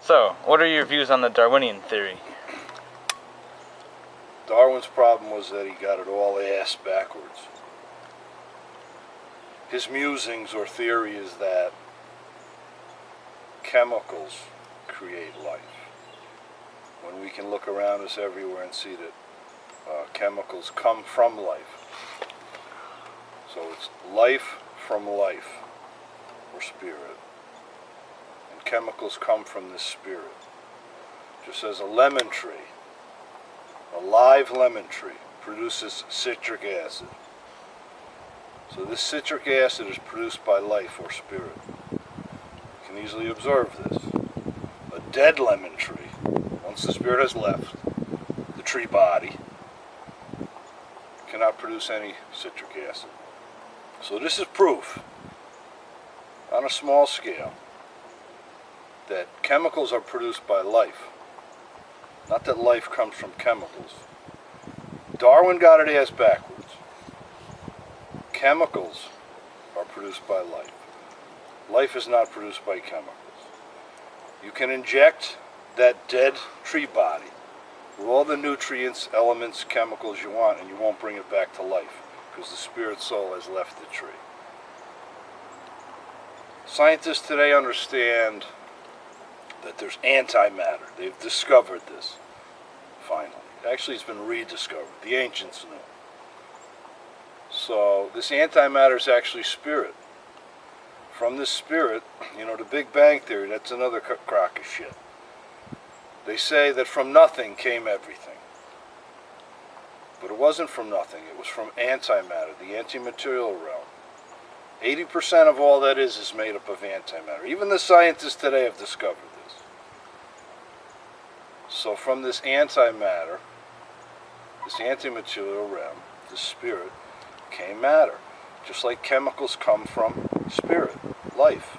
So, what are your views on the Darwinian theory? Darwin's problem was that he got it all ass backwards. His musings or theory is that chemicals create life, when we can look around us everywhere and see that chemicals come from life. So it's life from life, or spirit. And chemicals come from this spirit. Just as a lemon tree, a live lemon tree, produces citric acid. So this citric acid is produced by life or spirit. You can easily observe this. A dead lemon tree, once the spirit has left the tree body, cannot produce any citric acid. So this is proof, on a small scale, that chemicals are produced by life, not that life comes from chemicals. Darwin got it ass backwards. Chemicals are produced by life. Life is not produced by chemicals. You can inject that dead tree body with all the nutrients, elements, chemicals you want, and you won't bring it back to life, because the spirit soul has left the tree. Scientists today understand that there's antimatter. They've discovered this, finally. Actually, it's been rediscovered. The ancients knew. So this antimatter is actually spirit. From this spirit, the Big Bang Theory, that's another crock of shit. They say that from nothing came everything. But it wasn't from nothing. It was from antimatter, the antimaterial realm. 80% of all that is made up of antimatter. Even the scientists today have discovered this. So from this antimatter, this antimaterial realm, the spirit, came matter. Just like chemicals come from spirit, life.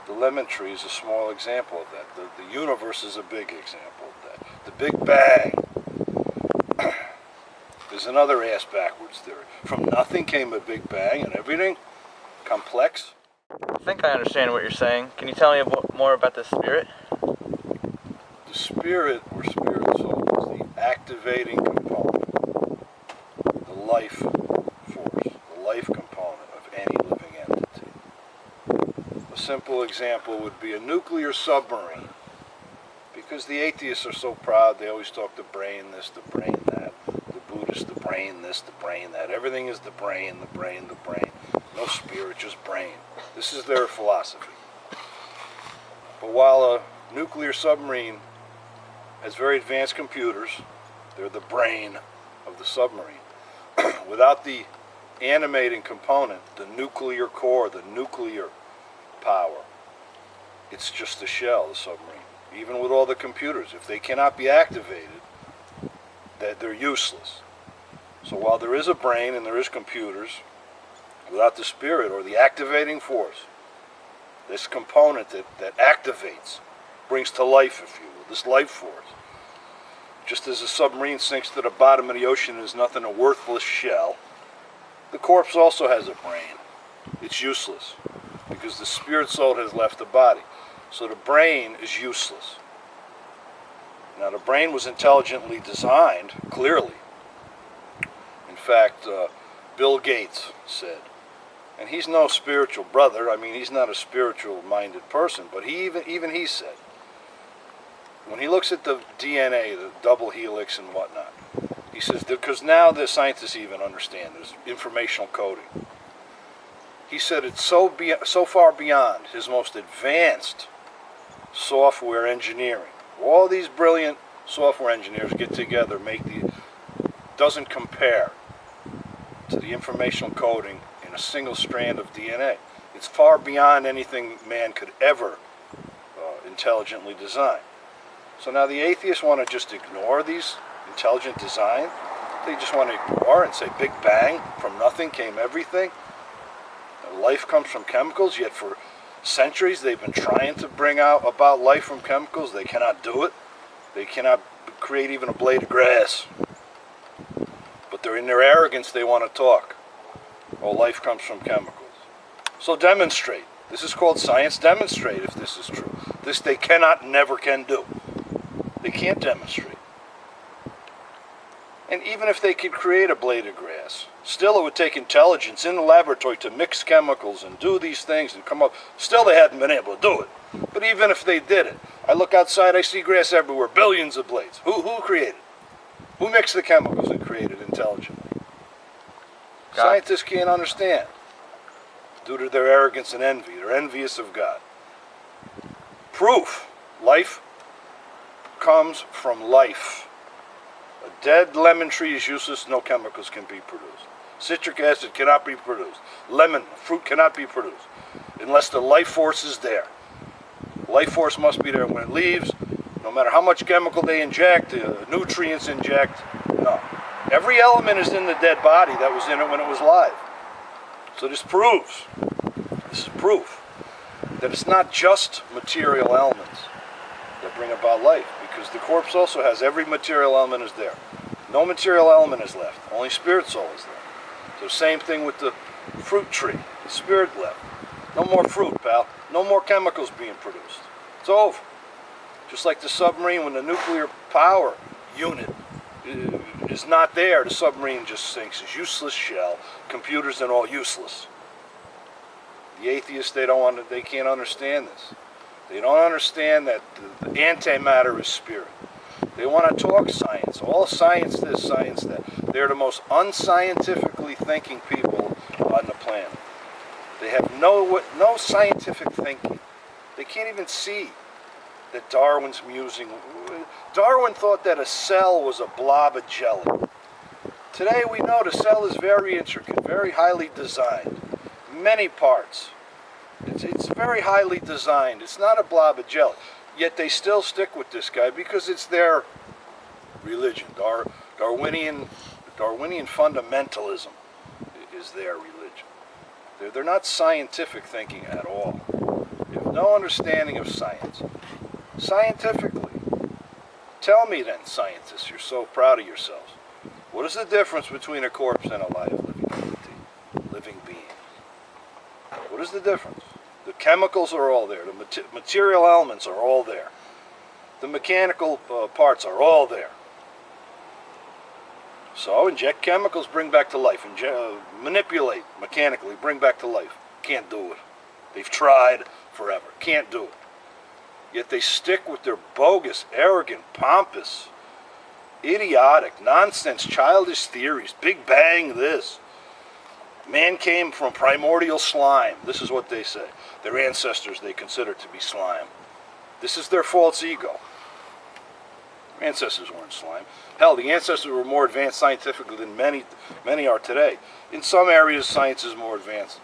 The lemon tree is a small example of that. The universe is a big example of that. The Big Bang is another ass backwards theory. From nothing came a Big Bang and everything complex. I think I understand what you're saying. Can you tell me more about the spirit? The spirit, or spirit soul, is the activating component, the life force, the life component of any living entity. A simple example would be a nuclear submarine. Because the atheists are so proud, they always talk the brain this, the brain that. The Buddhists, the brain this, the brain that. Everything is the brain, the brain, the brain. No spirit, just brain. This is their philosophy. But while a nuclear submarine has very advanced computers, they're the brain of the submarine. Without the animating component, the nuclear core, the nuclear power, it's just a shell, the submarine. Even with all the computers, if they cannot be activated, they're useless. So while there is a brain and there is computers, without the spirit or the activating force, this component that activates, brings to life, if you will, this life force. Just as a submarine sinks to the bottom of the ocean and is nothing, a worthless shell, the corpse also has a brain. It's useless because the spirit soul has left the body. So the brain is useless. Now the brain was intelligently designed, clearly. In fact, Bill Gates said, and he's no spiritual brother, he's not a spiritual-minded person, but even he said, when he looks at the DNA, the double helix and whatnot, he says, because now the scientists even understand, there's informational coding. He said it's so far beyond his most advanced software engineering. All these brilliant software engineers get together, doesn't compare to the informational coding in a single strand of DNA. It's far beyond anything man could ever intelligently design. So now the atheists want to just ignore these intelligent design. They just want to ignore and say Big Bang, from nothing came everything. Life comes from chemicals, yet for centuries they've been trying to bring about life from chemicals. They cannot do it. They cannot create even a blade of grass. But they're in their arrogance, they want to talk. Oh, life comes from chemicals. So demonstrate. This is called science. Demonstrate if this is true. This they cannot, never can do. They can't demonstrate. And even if they could create a blade of grass, still it would take intelligence in the laboratory to mix chemicals and do these things and come up. Still they hadn't been able to do it. But even if they did it, I look outside, I see grass everywhere, billions of blades. Who created? Who mixed the chemicals and created intelligently? God. Scientists can't understand due to their arrogance and envy. They're envious of God. Proof. Life comes from life. A dead lemon tree is useless, no chemicals can be produced. Citric acid cannot be produced. Lemon, fruit cannot be produced unless the life force is there. Life force must be there when it leaves. No matter how much chemical they inject, nutrients inject, no. Every element is in the dead body that was in it when it was alive. So this proves, this is proof, that it's not just material elements that bring about life, because the corpse also has every material element is there. No material element is left, only spirit soul is there. So same thing with the fruit tree, the spirit left. No more fruit, pal. No more chemicals being produced. It's over. Just like the submarine, when the nuclear power unit is not there, the submarine just sinks. It's useless shell, computers and all useless. The atheists, they can't understand this. They don't understand that the antimatter is spirit. They want to talk science. All science this, science that. They're the most unscientifically thinking people on the planet. They have no scientific thinking. They can't even see that Darwin's musing. Darwin thought that a cell was a blob of jelly. Today we know the cell is very intricate, very highly designed. Many parts. It's very highly designed. It's not a blob of jelly. Yet they still stick with this guy because it's their religion. Darwinian fundamentalism is their religion. They're not scientific thinking at all. They have no understanding of science. Scientifically, tell me then, scientists, you're so proud of yourselves. What is the difference between a corpse and a live living entity, living being? What is the difference? The chemicals are all there. The material elements are all there. The mechanical parts are all there. So inject chemicals, bring back to life. Manipulate mechanically, bring back to life. Can't do it. They've tried forever. Can't do it. Yet they stick with their bogus, arrogant, pompous, idiotic, nonsense, childish theories. Big Bang this. Man came from primordial slime. This is what they say. Their ancestors they consider to be slime. This is their false ego. Their ancestors weren't slime. Hell, the ancestors were more advanced scientifically than many are today. In some areas, science is more advanced.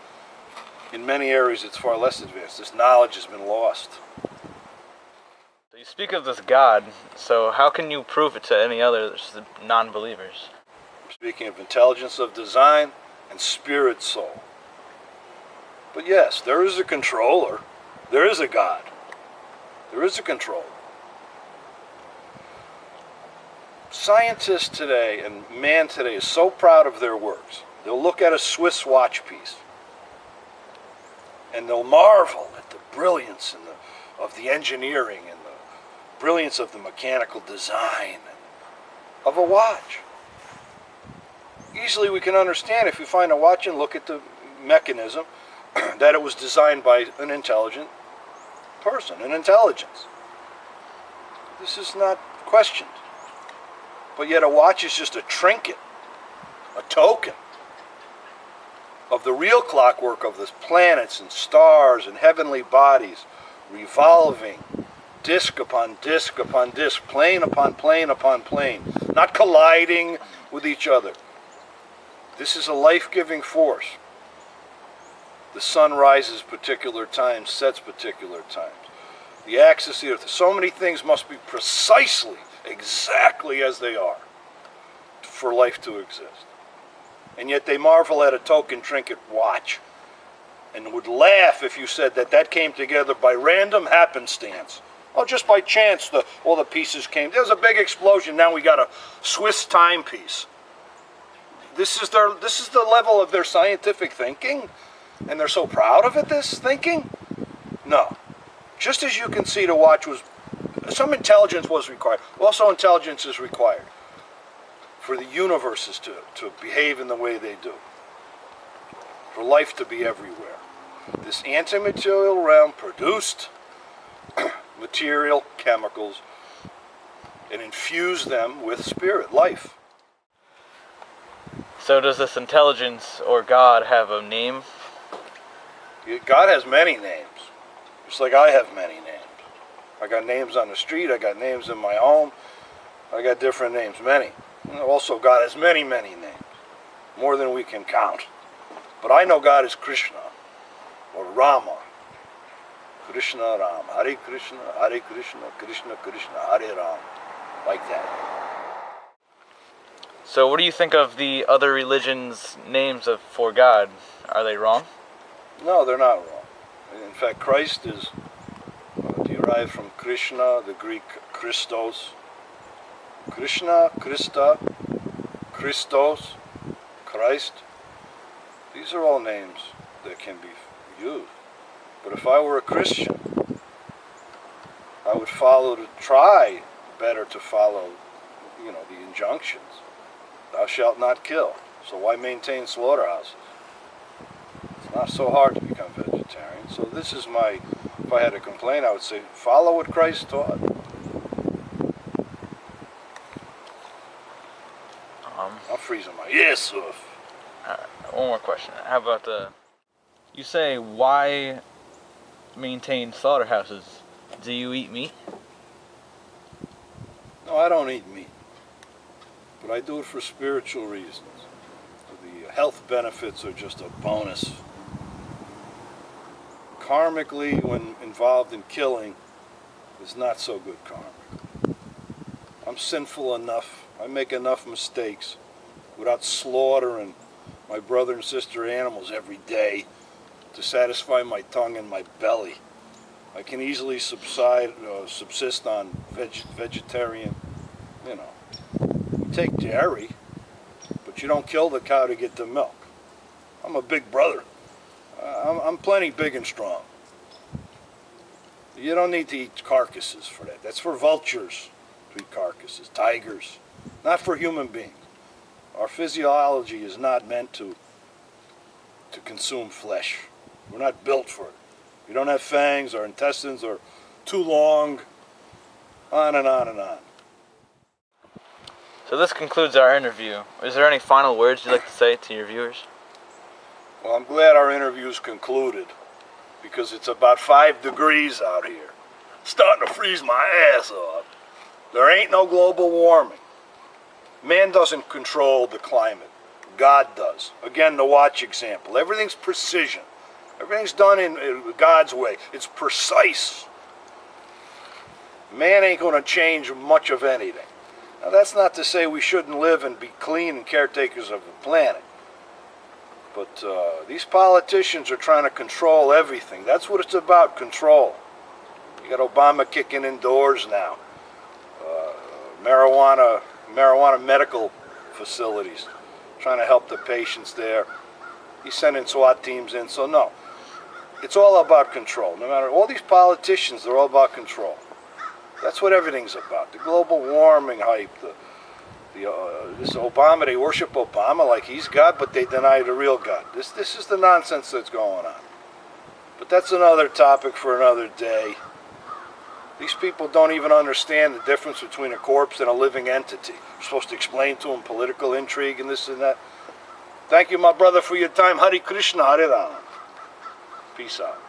In many areas, it's far less advanced. This knowledge has been lost. You speak of this God, so how can you prove it to any other non-believers? I'm speaking of intelligence of design and spirit soul. But yes, there is a controller. There is a God. There is a controller. Scientists today and man today is so proud of their works. They'll look at a Swiss watch piece and they'll marvel at the brilliance and of the engineering and the brilliance of the mechanical design of a watch. Easily we can understand if you find a watch and look at the mechanism that it was designed by an intelligent person, an intelligence. This is not questioned. But yet a watch is just a trinket, a token of the real clockwork of the planets and stars and heavenly bodies revolving disk upon disk upon disk, plane upon plane upon plane, not colliding with each other. This is a life-giving force. The sun rises particular times, sets particular times. The axis of the earth, so many things must be precisely, exactly as they are for life to exist. And yet they marvel at a token trinket watch and would laugh if you said that that came together by random happenstance. Oh, just by chance all the pieces came. There's a big explosion, now we got a Swiss timepiece. This is the level of their scientific thinking, and they're so proud of it, this thinking? No. Just as you can see, the watch was, some intelligence was required. Also intelligence is required for the universes to behave in the way they do. For life to be everywhere. This anti-material realm produced material, chemicals, and infused them with spirit, life. So does this intelligence or God have a name? God has many names, just like I have many names. I got names on the street, I got names in my home, I got different names, many. And also God has many, many names, more than we can count. But I know God is Krishna, or Rama. Krishna, Rama, Hare Krishna, Krishna, Krishna, Hare Rama. Like that. So what do you think of the other religions' names for God? Are they wrong? No, they're not wrong. In fact, Christ is derived from Krishna, the Greek Christos. Krishna, Christa, Christos, Christ. These are all names that can be used. But if I were a Christian, I would try better to follow, the injunctions. Thou shalt not kill. So why maintain slaughterhouses? It's not so hard to become vegetarian. So this is if I had a complaint, I would say, follow what Christ taught. I'm freezing my ears off. One more question. How about you say, why maintain slaughterhouses? Do you eat meat? No, I don't eat meat. But I do it for spiritual reasons. The health benefits are just a bonus. Karmically, when involved in killing, is not so good karmically. I'm sinful enough. I make enough mistakes without slaughtering my brother and sister animals every day to satisfy my tongue and my belly. I can easily subsist on vegetarian, You take dairy, but you don't kill the cow to get the milk. I'm a big brother. I'm plenty big and strong. You don't need to eat carcasses for that. That's for vultures to eat carcasses, tigers, not for human beings. Our physiology is not meant to consume flesh. We're not built for it. We don't have fangs, our intestines are too long, on and on and on. So this concludes our interview. Is there any final words you'd like to say to your viewers? Well, I'm glad our interview's concluded, because it's about 5 degrees out here. It's starting to freeze my ass off. There ain't no global warming. Man doesn't control the climate. God does. Again, the watch example. Everything's precision. Everything's done in God's way. It's precise. Man ain't going to change much of anything. Now, that's not to say we shouldn't live and be clean and caretakers of the planet. But these politicians are trying to control everything. That's what it's about, control. You got Obama kicking in doors now. Marijuana medical facilities, trying to help the patients there. He's sending SWAT teams in, so no. It's all about control. No matter, all these politicians, they're all about control. That's what everything's about. The global warming hype, this Obama, they worship Obama like he's God, but they deny the real God. This is the nonsense that's going on. But that's another topic for another day. These people don't even understand the difference between a corpse and a living entity. We're supposed to explain to them political intrigue and this and that. Thank you, my brother, for your time. Hare Krishna, Hare Rama. Peace out.